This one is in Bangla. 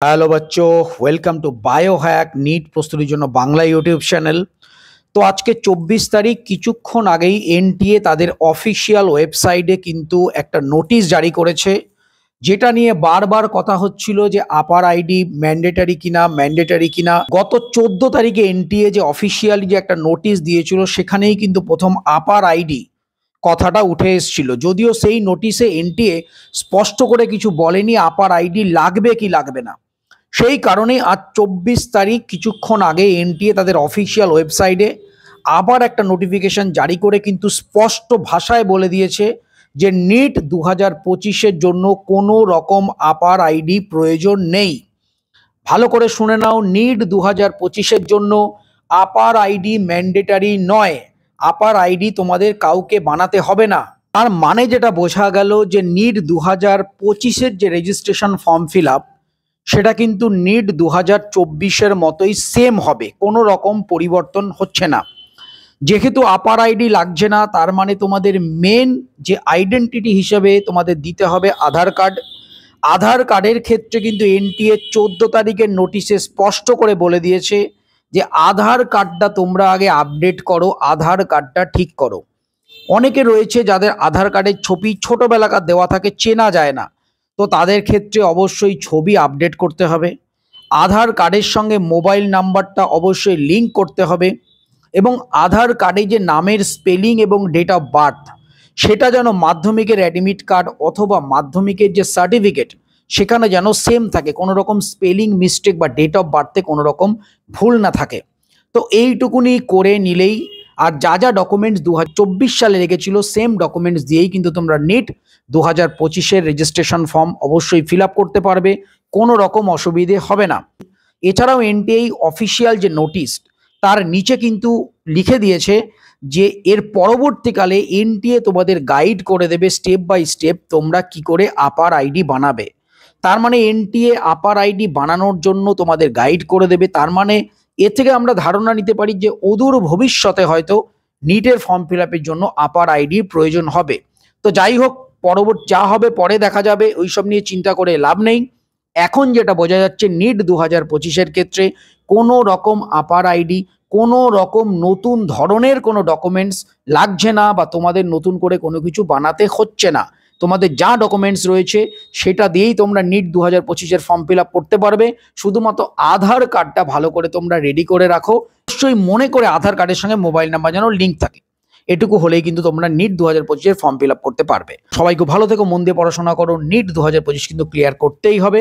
হ্যালো বাচ্চো, welcome to bio hack NEET প্রস্তুতির জন্য বাংলা ইউটিউব চ্যানেল। তো আজকে 24 তারিখ, কিছুক্ষণ আগেই এনটিএ তাদের অফিসিয়াল ওয়েবসাইটে কিন্তু একটা নোটিশ জারি করেছে, যেটা নিয়ে বারবার কথা হচ্ছিল যে আপার আইডি ম্যান্ডেটারি কিনা। গত 14 তারিখে এনটিএ যে অফিসিয়ালি যে একটা নোটিশ দিয়েছিল, সেখানেই কিন্তু প্রথম আপার আইডি কথাটা উঠে এসেছিল। যদিও সেই নোটিশে এনটিএ স্পষ্ট করে কিছু বলেনি আপার আইডি লাগবে কি লাগবে না। সেই কারণে আজ 24 তারিখ কিছুক্ষণ আগে এনটিএ তাদের অফিসিয়াল ওয়েবসাইটে আবার একটা নোটিফিকেশন জারি করে কিন্তু স্পষ্ট ভাষায় বলে দিয়েছে যে নিট 2025-এর জন্য কোনো রকম আপার আইডি প্রয়োজন নেই। ভালো করে শুনে নাও, নিট 2025-এর জন্য আপার আইডি ম্যান্ডেটারি নয়। আপার আইডি তোমাদের কাউকে বানাতে হবে না। তার মানে যেটা বোঝা গেল যে নিট 2025-এর যে রেজিস্ট্রেশন ফর্ম ফিল আপ, সেটা কিন্তু নিট 2024-এর মতোই সেম হবে, কোনো রকম পরিবর্তন হচ্ছে না। যেহেতু আপার আইডি লাগছে না, তার মানে তোমাদের মেন যে আইডেন্টিটি হিসেবে তোমাদের দিতে হবে আধার কার্ড। আধার কার্ডের ক্ষেত্রে কিন্তু এনটিএ 14 তারিখের নোটিশে স্পষ্ট করে বলে দিয়েছে যে আধার কার্ডটা তোমরা আগে আপডেট করো, আধার কার্ডটা ঠিক করো। অনেকে রয়েছে যাদের আধার কার্ডের ছবি ছোটবেলাকার দেওয়া থাকে, চেনা যায় না, তো তাদের ক্ষেত্রে অবশ্যই ছবি আপডেট করতে হবে। আধার কার্ডের সঙ্গে মোবাইল নাম্বারটা অবশ্যই লিঙ্ক করতে হবে, এবং আধার কার্ডে যে নামের স্পেলিং এবং ডেট অফ বার্থ, সেটা যেন মাধ্যমিকের অ্যাডমিট কার্ড অথবা মাধ্যমিকের যে সার্টিফিকেট সেখানে যেন সেম থাকে, কোনো রকম স্পেলিং মিস্টেক বা ডেট অফ বার্থে কোনো রকম ভুল না থাকে। তো এইটুকুনি করে নিলেই, আর যা যা ডকুমেন্টস 2024 সালে লেগেছিল সেম ডকুমেন্টস দিয়েই কিন্তু তোমরা নিট 2025-এর রেজিস্ট্রেশন ফর্ম অবশ্যই ফিল আপ করতে পারবে, কোনো রকম অসুবিধে হবে না। এছাড়াও এনটিএ অফিসিয়াল যে নোটিশ, তার নিচে কিন্তু লিখে দিয়েছে যে এর পরবর্তীকালে এনটিএ তোমাদের গাইড করে দেবে স্টেপ বাই স্টেপ তোমরা কি করে আপার আইডি বানাবে। তার মানে এনটিএ আপার আইডি বানানোর জন্য তোমাদের গাইড করে দেবে। তার মানে এ থেকে আমরা ধারণা নিতে পারি যে অদূর ভবিষ্যতে হয়তো নিটের ফর্ম ফিল আপের জন্য আপার আইডির প্রয়োজন হবে। তো যাই হোক, পরবর্তী যা হবে পরে দেখা যাবে, ওইসব নিয়ে চিন্তা করে লাভ নেই। এখন যেটা বোঝা যাচ্ছে, নিট 2025-এর ক্ষেত্রে কোনো রকম আপার আইডি, কোনো রকম নতুন ধরনের কোনো ডকুমেন্টস লাগছে না, বা তোমাদের নতুন করে কোনো কিছু বানাতে হচ্ছে না। তোমাদের যা ডকুমেন্টস রয়েছে সেটা দিয়েই তোমরা নিট 2025-এর ফর্ম ফিল আপ করতে পারবে। শুধুমাত্র আধার কার্ডটা ভালো করে তোমরা রেডি করে রাখো, অবশ্যই মনে করে আধার কার্ডের সঙ্গে মোবাইল নাম্বার যেন লিঙ্ক থাকে। এটুকু হলেই কিন্তু তোমরা নিট 2025-এর ফর্ম ফিল আপ করতে পারবে। সবাই খুব ভালো থেকো, মন দিয়ে পড়াশোনা করো, নিট 2025 কিন্তু ক্লিয়ার করতেই হবে।